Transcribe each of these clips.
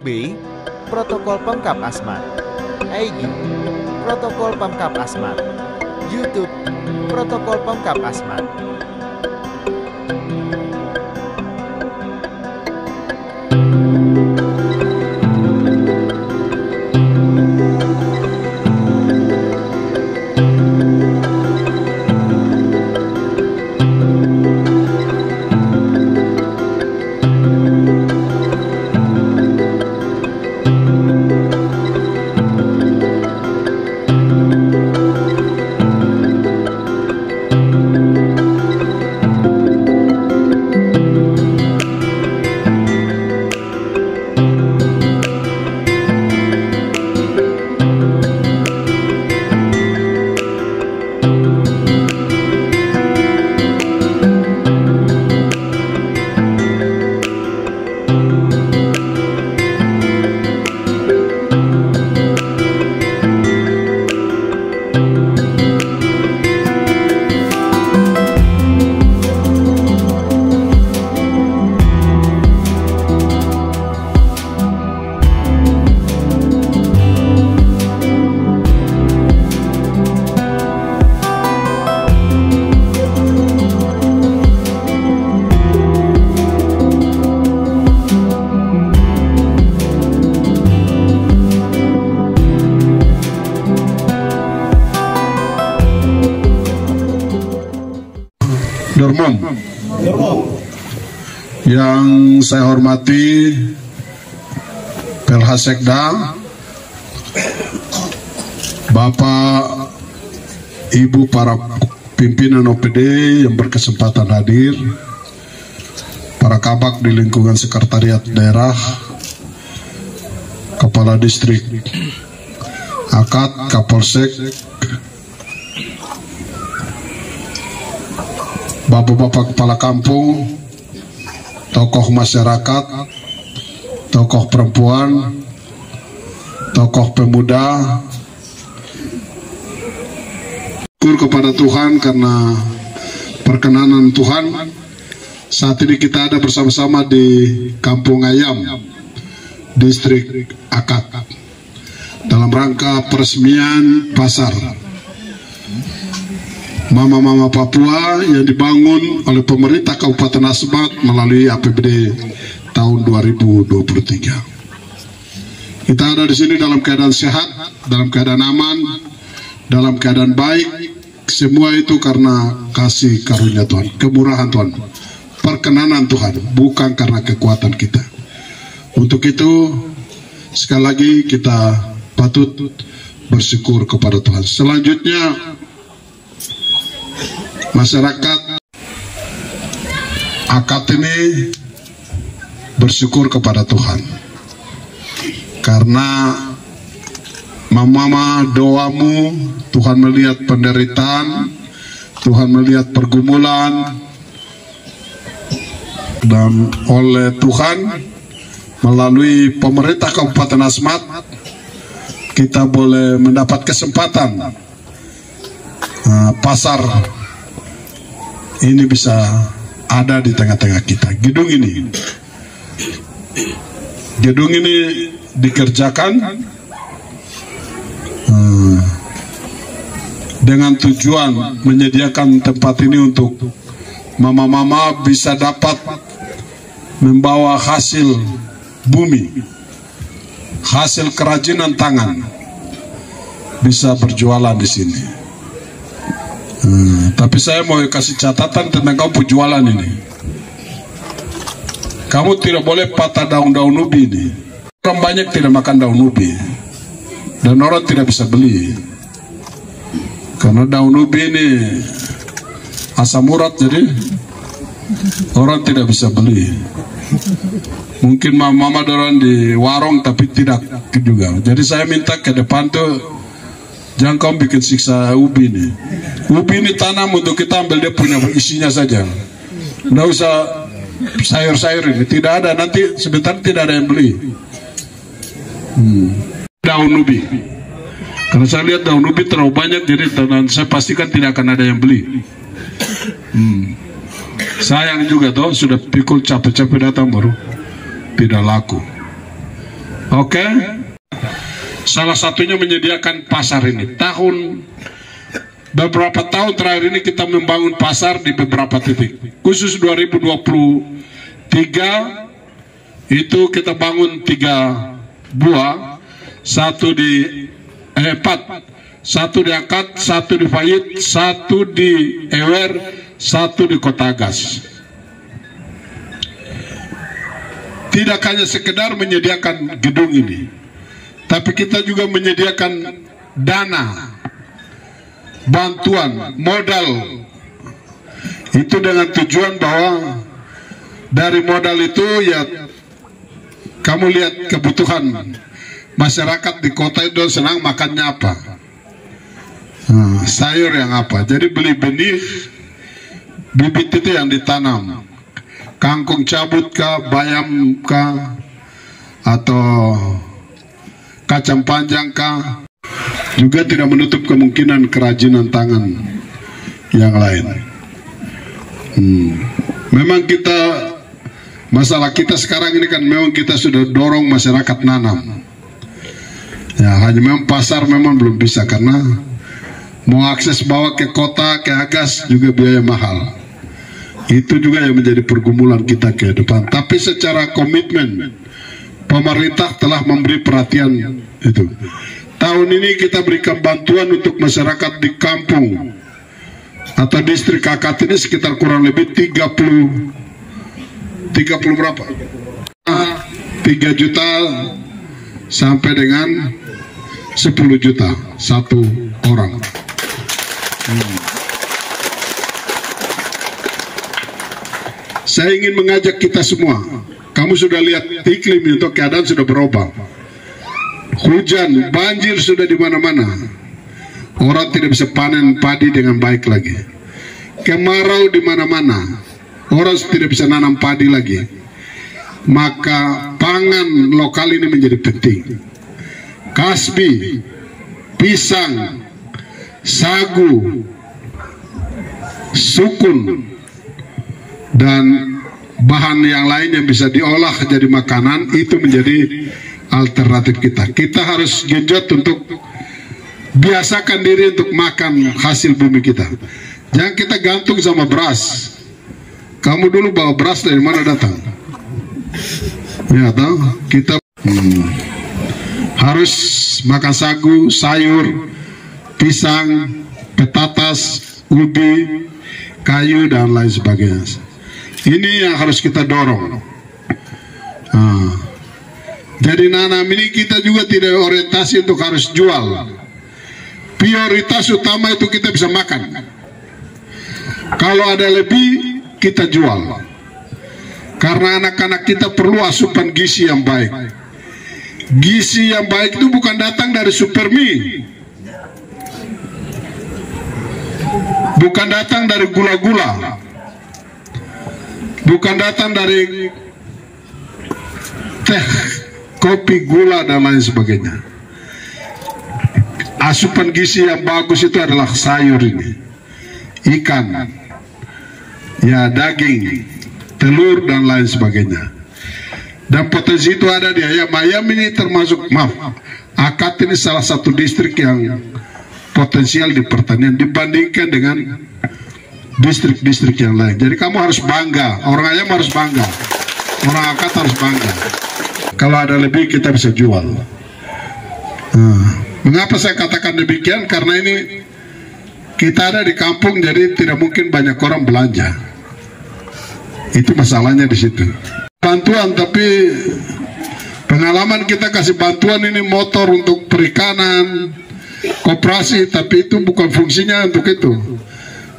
B. Protokol Pemkab Asmat. IG Protokol Pemkab Asmat. YouTube Protokol Pemkab Asmat. Yang saya hormati Pelhasekda, Bapak Ibu para pimpinan OPD yang berkesempatan hadir, para kabak di lingkungan sekretariat daerah, Kepala Distrik Akad, Kapolsek, Bapak-bapak kepala kampung, tokoh masyarakat, tokoh perempuan, tokoh pemuda, syukur kepada Tuhan karena perkenanan Tuhan. Saat ini kita ada bersama-sama di Kampung Ayam, Distrik Akad, dalam rangka peresmian pasar Mama-Mama Papua yang dibangun oleh pemerintah Kabupaten Asmat melalui APBD tahun 2023. Kita ada di sini dalam keadaan sehat, dalam keadaan aman, dalam keadaan baik. Semua itu karena kasih karunia Tuhan, kemurahan Tuhan, perkenanan Tuhan, bukan karena kekuatan kita. Untuk itu sekali lagi kita patut bersyukur kepada Tuhan. Selanjutnya masyarakat Akad ini bersyukur kepada Tuhan karena Mama doamu, Tuhan melihat penderitaan, Tuhan melihat pergumulan, dan oleh Tuhan melalui pemerintah Kabupaten Asmat kita boleh mendapat kesempatan pasar ini bisa ada di tengah-tengah kita. Gedung ini dikerjakan dengan tujuan menyediakan tempat ini untuk mama-mama bisa dapat membawa hasil bumi, hasil kerajinan tangan, bisa berjualan di sini. Tapi saya mau kasih catatan tentang kamu jualan ini. Kamu tidak boleh patah daun-daun ubi ini. Orang banyak tidak makan daun ubi, dan orang tidak bisa beli karena daun ubi ini asam urat, jadi orang tidak bisa beli. Mungkin mama dorong di warung tapi tidak juga. Jadi saya minta ke depan tuh jangan kau bikin siksa ubi ini. Ubi ini tanam untuk kita ambil dia punya isinya saja. Nggak usah sayur-sayur ini, tidak ada, nanti sebentar tidak ada yang beli. Daun ubi, karena saya lihat daun ubi terlalu banyak, jadi saya pastikan tidak akan ada yang beli. Sayang juga toh, sudah pikul capek-capek datang baru tidak laku. Oke. Salah satunya menyediakan pasar ini. Beberapa tahun terakhir ini kita membangun pasar di beberapa titik. Khusus 2023 itu kita bangun 3 buah, 4, 1 di Akad, 1 di Fayid, 1 di Ewer, 1 di Kota Agas. Tidak hanya sekedar menyediakan gedung ini, tapi kita juga menyediakan dana, bantuan, modal. Itu dengan tujuan bahwa dari modal itu ya kamu lihat kebutuhan masyarakat di kota itu senang makannya apa, sayur yang apa. Jadi beli benih, bibit itu yang ditanam, kangkung cabut kah, bayam kah, atau kacang panjang kah. Juga tidak menutup kemungkinan kerajinan tangan yang lain. Memang masalah kita sekarang ini kan memang kita sudah dorong masyarakat nanam. Ya, hanya memang pasar memang belum bisa karena mau akses bawa ke kota, ke Agas juga biaya mahal. Itu juga yang menjadi pergumulan kita ke depan. Tapi secara komitmen pemerintah telah memberi perhatian itu. Tahun ini kita berikan bantuan untuk masyarakat di kampung atau distrik Akad ini sekitar kurang lebih 30 berapa? 3 juta sampai dengan 10 juta satu orang. Saya ingin mengajak kita semua. Kamu sudah lihat iklim itu, keadaan sudah berubah. Hujan, banjir sudah di mana-mana. Orang tidak bisa panen padi dengan baik lagi. Kemarau di mana-mana. Orang tidak bisa nanam padi lagi. Maka pangan lokal ini menjadi penting. Kasbi, pisang, sagu, sukun, dan bahan yang lain yang bisa diolah jadi makanan, itu menjadi alternatif kita. Kita harus genjot untuk biasakan diri untuk makan hasil bumi kita. Jangan kita gantung sama beras. Kamu dulu bawa beras dari mana datang? Ya, tahu? Kita harus makan sagu, sayur, pisang, petatas, ubi, kayu, dan lain sebagainya. Ini yang harus kita dorong. Jadi nanam ini kita juga tidak orientasi untuk harus jual. Prioritas utama itu kita bisa makan. Kalau ada lebih, kita jual. Karena anak-anak kita perlu asupan gizi yang baik. Gizi yang baik itu bukan datang dari supermie, bukan datang dari gula-gula, bukan datang dari teh, kopi, gula, dan lain sebagainya. Asupan gizi yang bagus itu adalah sayur ini, ikan, ya, daging, telur, dan lain sebagainya. Dan potensi itu ada di Ayam. Ayam ini termasuk, Akad ini salah satu distrik yang potensial di pertanian dibandingkan dengan distrik-distrik yang lain. Jadi kamu harus bangga, orang Ayam harus bangga, orang Akad harus bangga. Kalau ada lebih kita bisa jual. Mengapa saya katakan demikian? Karena ini kita ada di kampung, jadi tidak mungkin banyak orang belanja. Itu masalahnya di situ. Bantuan, tapi pengalaman kita kasih bantuan ini motor untuk perikanan, koperasi, tapi itu bukan fungsinya untuk itu.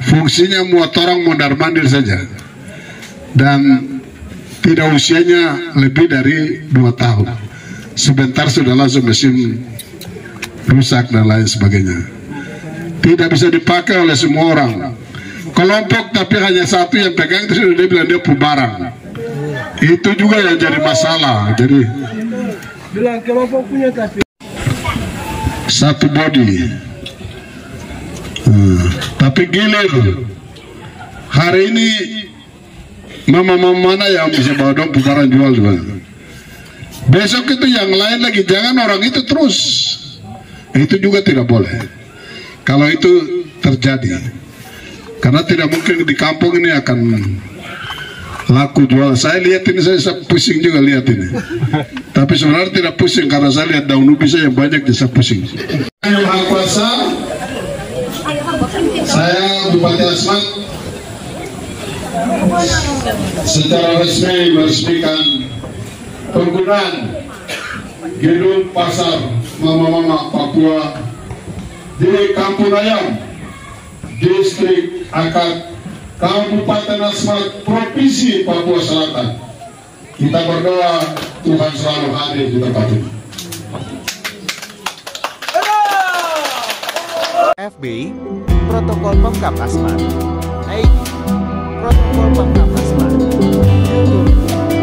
Fungsinya buat orang mondar-mandir saja. Dan tidak usianya lebih dari 2 tahun. Sebentar sudah langsung mesin rusak dan lain sebagainya. Tidak bisa dipakai oleh semua orang. Kelompok tapi hanya satu yang pegang, itu sudah dia bilang dia pembarang. Itu juga yang jadi masalah. Jadi bilang kelompok punya tapi satu body. Tapi gilir. Hari ini mama-mama mana yang bisa bawa dong putaran jual juga. Besok itu yang lain lagi, jangan orang itu terus. Itu juga tidak boleh. Kalau itu terjadi, karena tidak mungkin di kampung ini akan laku jual. Saya lihat ini, saya pusing juga lihat ini. Tapi sebenarnya tidak pusing karena saya lihat daun ubi saya yang banyak, saya pusing. Yang Maha Kuasa, saya Bupati Asmat secara resmi meresmikan penggunaan gedung pasar Mama-Mama Papua di Kampung Ayam, Distrik Akad, Kabupaten Asmat, Provinsi Papua Selatan. Kita berdoa Tuhan selalu hadir di tempat ini. FBI, Protokol Pemkab Asmat. IG, Protokol Pemkab Asmat. YouTube,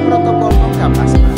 Protokol Pemkab Asmat.